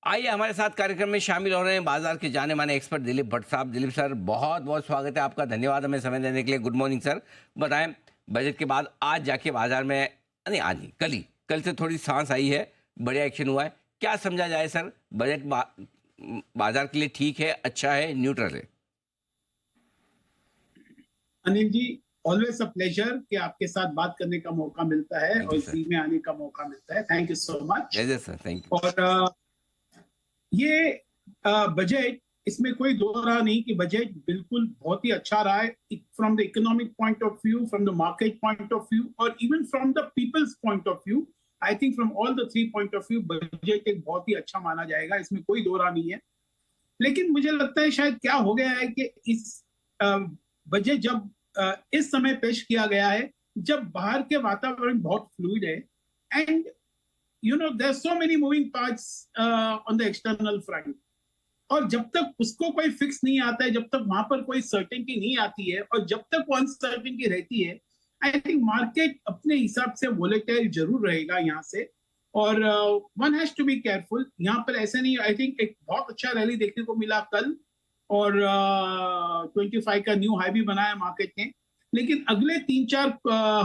आइए हमारे साथ कार्यक्रम में शामिल हो रहे हैं बाजार के जाने माने एक्सपर्ट दिलीप भट्ट साहब। दिलीप सर, बहुत बहुत स्वागत है आपका, धन्यवाद हमें समय देने के लिए। Good morning sir. बताएं, बजट के बाद आज जाके बाजार में, नहीं आज नहीं, कल से थोड़ी सांस आई है, बढ़िया एक्शन हुआ है। क्या समझा जाए सर, बजट बाजार के लिए ठीक है, अच्छा है, न्यूट्रल है? Anil ji, always a pleasure कि आपके साथ बात करने का मौका मिलता है और जी में आने का मौका मिलता है। Thank you so much. Sir, thank you. और ये बजट, इसमें कोई दो राह नहीं कि बजट बिल्कुल बहुत ही अच्छा रहा है from the economic point of view, from the market point of view और even from the people's point of view. I think from all the three point of view budget एक बहुत ही अच्छा माना जाएगा, इसमें कोई दो राह नहीं है। लेकिन मुझे लगता है शायद क्या हो गया है कि इस बजट जब इस समय पेश किया गया है जब बाहर के वातावरण बहुत फ्लूइड है and there are so many moving parts on the external front, और जब तक उसको कोई फिक्स नहीं आता है, जब तक वहां पर कोई सर्टेनिटी नहीं आती है और जब तक वो अनसर्टेनिटी रहती है, आई थिंक मार्केट अपने हिसाब से वोलेटाइल जरूर रहेगा यहाँ से। और one has to be careful यहाँ पर। ऐसे नहीं, आई थिंक एक बहुत अच्छा रैली देखने को मिला कल और 25 का न्यू हाई भी बनाया मार्केट ने। लेकिन अगले 3-4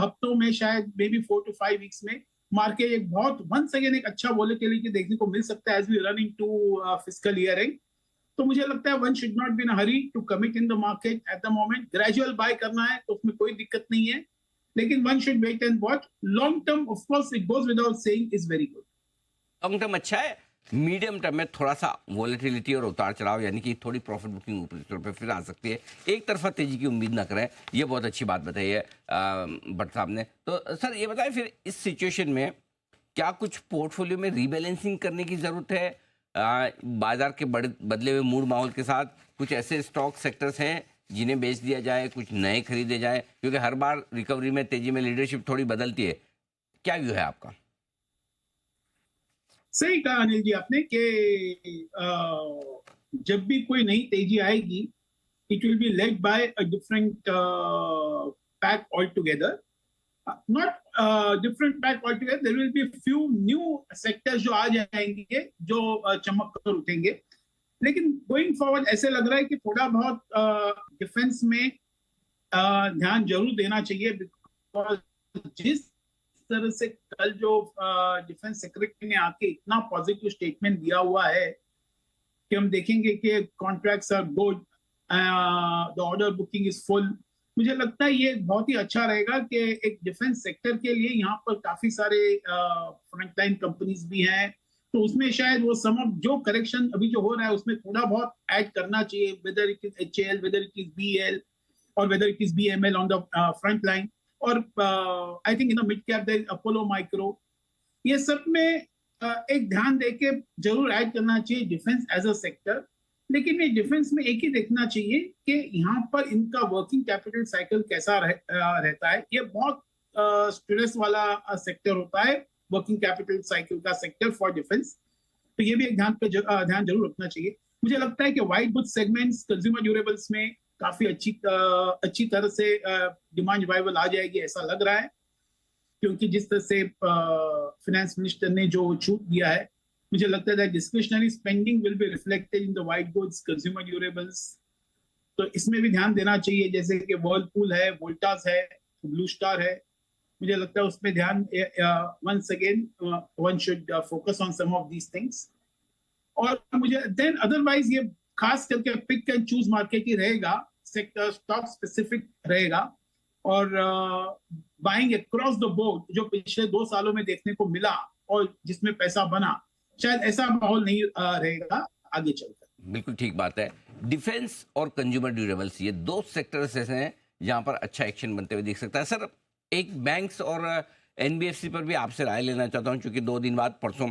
हफ्तों में, शायद मे बी 4 to 5 वीक्स में, मार्केट एक बहुत वंस अगेन एक अच्छा वोलेटिलिटी देखने को मिल सकता है as we run into fiscal year end. तो मुझे लगता है one should not be in a hurry to commit in the market at the moment. Gradual buy करना है तो उसमें कोई दिक्कत नहीं है, लेकिन one should wait and watch. Long term of course it goes without saying is very good. Long term अच्छा है, मीडियम टर्म में थोड़ा सा वॉलेटिलिटी और उतार चढ़ाव, यानी कि थोड़ी प्रॉफिट बुकिंग ऊपर पे फिर आ सकती है। एक तरफा तेजी की उम्मीद ना करें, ये बहुत अच्छी बात बताई है भट्ट साहब ने। तो सर ये बताएं, फिर इस सिचुएशन में क्या कुछ पोर्टफोलियो में रीबैलेंसिंग करने की जरूरत है? बाजार के बदले हुए मूड माहौल के साथ कुछ ऐसे स्टॉक सेक्टर्स हैं जिन्हें बेच दिया जाए, कुछ नए खरीदे जाए, क्योंकि हर बार रिकवरी में, तेजी में लीडरशिप थोड़ी बदलती है। क्या व्यू है आपका? सही कहा अनिल जी आपने कि जब भी कोई नई तेजी आएगी, it will be led by a different pack altogether. Not different pack altogether, there will be few new sectors जो आ जाएंगे, जो चमक कर उठेंगे। लेकिन गोइंग फॉरवर्ड ऐसे लग रहा है कि थोड़ा बहुत डिफेंस में ध्यान जरूर देना चाहिए, बिकॉज जिस तरह से कल जो डिफेंस सेक्रेटरी ने आके इतना पॉजिटिव स्टेटमेंट दिया हुआ है कि हम देखेंगे कि contracts are good, the order booking is full. मुझे लगता है ये बहुत ही अच्छा रहेगा कि एक डिफेंस सेक्टर के लिए यहाँ पर काफी सारे फ्रंटलाइन कंपनीज भी हैं, तो उसमें शायद वो सम ऑफ जो करेक्शन अभी जो हो रहा है उसमें थोड़ा बहुत ऐड करना चाहिए, whether it is HAL, whether it is BL और whether it is BML on the front line. और I think in the mid cap there is Apollo Micro. ये सब में एक ध्यान देके जरूर ऐड करना चाहिए डिफेंस एज अ सेक्टर। लेकिन ये डिफेंस में एक ही देखना चाहिए कि यहाँ पर इनका वर्किंग कैपिटल साइकिल कैसा रहता है। ये बहुत स्ट्रेस वाला सेक्टर होता है, वर्किंग कैपिटल साइकिल का सेक्टर फॉर डिफेंस। तो ये भी एक ध्यान जरूर रखना चाहिए। मुझे लगता है कि white good segments, consumer durables में काफी अच्छी तरह से डिमांड रिवाइवल आ जाएगी, ऐसा लग रहा है, क्योंकि जिस तरह से फाइनेंस मिनिस्टर ने जो छूट दिया है, मुझे लगता है discretionary spending will be reflected in the white goods, consumer durables. तो इसमें भी ध्यान देना चाहिए, जैसे कि वर्लपूल है, वोल्टास है, ब्लू स्टार है। मुझे लगता है उसमें ध्यान, once again one should focus on some of these things. और मुझे देन अदरवाइज ये खास करके पिक एंड चूज मार्केट ही रहेगा, सेक्टर स्टॉक स्पेसिफिक रहेगा। और बाइंग अक्रॉस द बोर्ड जो पिछले 2 सालों में देखने को मिला और जिसमें पैसा बना, शायद ऐसा माहौल नहीं रहेगा आगे चलकर। बिल्कुल ठीक बात है। डिफेंस और कंज्यूमर ड्यूरेबल्स, ये 2 सेक्टर्स ऐसे हैं जहां पर अच्छा एक्शन बनते हुए दिख सकता है। सर, एक बैंक्स और NBFC पर भी आपसे राय लेना चाहता हूं, क्योंकि 2 दिन बाद परसों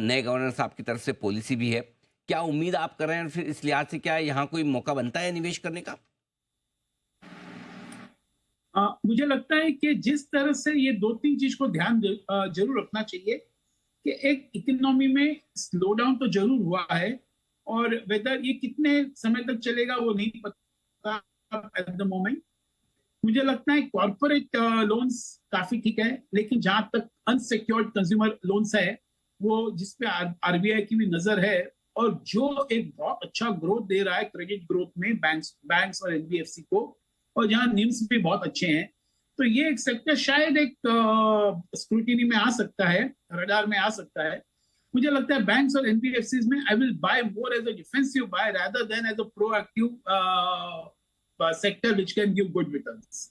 नए गवर्नर साहब की तरफ से पॉलिसी भी है। क्या उम्मीद आप कर रहे हैं, फिर इस लिहाज से क्या यहाँ कोई मौका बनता है निवेश करने का? मुझे लगता है कि जिस तरह से ये 2-3 चीज को ध्यान जरूर रखना चाहिए कि एक इकोनॉमी में स्लो डाउन तो जरूर हुआ है, और वेदर ये कितने समय तक चलेगा वो नहीं पता एट द मोमेंट। मुझे लगता है कॉर्पोरेट लोन्स काफी ठीक है, लेकिन जहां तक अनसिक्योर्ड कंज्यूमर लोन्स है वो जिसपे आरबीआई की भी नजर है, और जो एक बहुत अच्छा ग्रोथ दे रहा है क्रेडिट ग्रोथ में बैंक्स और एनबीएफसी को, और जहां निम्स भी बहुत अच्छे हैं, तो ये एक सेक्टर शायद एक स्क्रूटिनी में आ सकता है, रडार में आ सकता है। मुझे लगता है बैंक्स और एनबीएफसीज में I will buy more as a defensive buy rather than as a proactive sector which can give good returns.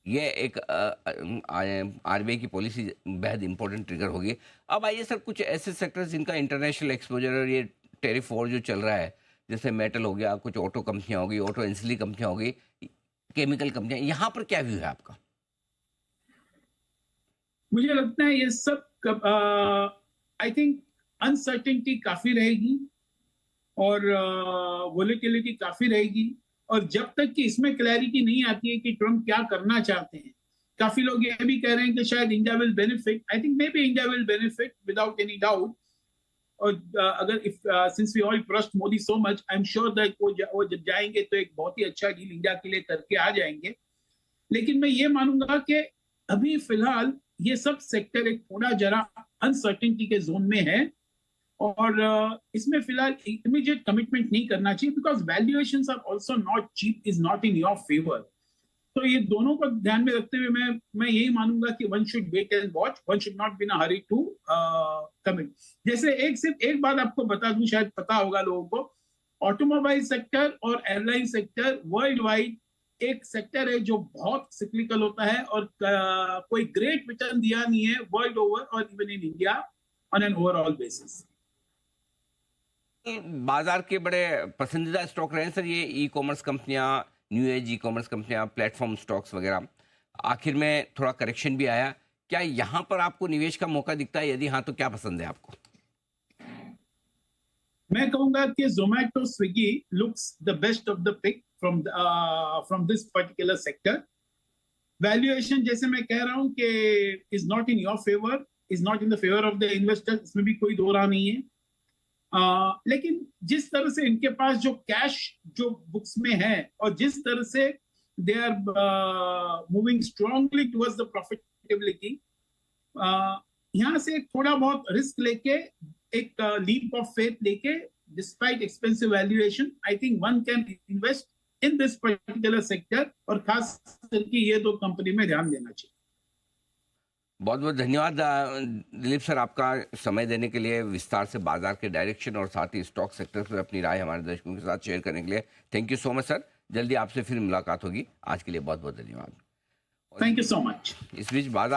ये एक आरबीआई की पॉलिसी बेहद इंपॉर्टेंट ट्रिगर होगी। अब आइए सर, कुछ ऐसे सेक्टर्स जिनका इंटरनेशनल एक्सपोजर और ये टेरिफ वॉर जो चल रहा है, जैसे मेटल हो गया, कुछ ऑटो कंपनियां होगी, ऑटो एंसिलरी कंपनियां होगी, केमिकल कंपनियां, यहाँ पर क्या व्यू है आपका? मुझे लगता है ये सब आई थिंक अनसर्टेनिटी काफी रहेगी और वोलेटिलिटी काफी रहेगी, और जब तक कि इसमें क्लैरिटी नहीं आती है कि ट्रम्प क्या करना चाहते हैं, काफी लोग ये भी कह रहे हैं कि शायद India will benefit. I think maybe India will benefit without any doubt. और अगर if since we all trust Modi so much, I am sure that वो जब जाएंगे तो एक बहुत ही अच्छा डील इंडिया के लिए करके आ जाएंगे। लेकिन मैं ये मानूंगा कि अभी फिलहाल ये सब सेक्टर एक थोड़ा जरा अनसर्टेनिटी के जोन में है, और इसमें फिलहाल इमीडिएट कमिटमेंट नहीं करना चाहिए, because valuations are also not cheap, is not in your favour. तो ये दोनों को ध्यान में रखते हुए मैं यही मानूंगा कि one should wait and watch, one should not be in a hurry to commit. जैसे सिर्फ एक बात आपको बता दूं, शायद पता होगा लोगों को, ऑटोमोबाइल सेक्टर और एयरलाइन सेक्टर वर्ल्ड वाइड एक सेक्टर है जो बहुत सिक्लिकल होता है, और कोई ग्रेट रिटर्न दिया नहीं है वर्ल्ड ओवर और even in India on an overall basis. बाजार के बड़े पसंदीदा स्टॉक रहे हैं सर ये ई कॉमर्स कंपनियां, न्यू एज ई कॉमर्स कंपनियां, प्लेटफॉर्म स्टॉक्स वगैरह। आखिर में थोड़ा करेक्शन भी आया, क्या यहाँ पर आपको निवेश का मौका दिखता है? यदि हाँ तो क्या पसंद है आपको? मैं कहूंगा कि Zomato Swiggy looks the best of the pick from this particular sector. Valuation जैसे मैं कह रहा हूं कि is not in your favour, is not in the favour of the investor, इसमें भी कोई दो राह नहीं है। लेकिन जिस तरह से इनके पास जो कैश जो बुक्स में है, और जिस तरह से they are moving strongly towards the profitability, यहां से थोड़ा बहुत रिस्क लेके, एक लीप ऑफ फेथ लेके, despite expensive valuation, I think one can invest in this particular sector, और खास करके ये दो कंपनी में ध्यान देना चाहिए। बहुत बहुत धन्यवाद दिलीप सर, आपका समय देने के लिए, विस्तार से बाजार के डायरेक्शन और साथ ही स्टॉक सेक्टर पर अपनी राय हमारे दर्शकों के साथ शेयर करने के लिए। Thank you so much sir. जल्दी आपसे फिर मुलाकात होगी। आज के लिए बहुत बहुत धन्यवाद। Thank you so much. इस बीच बाजार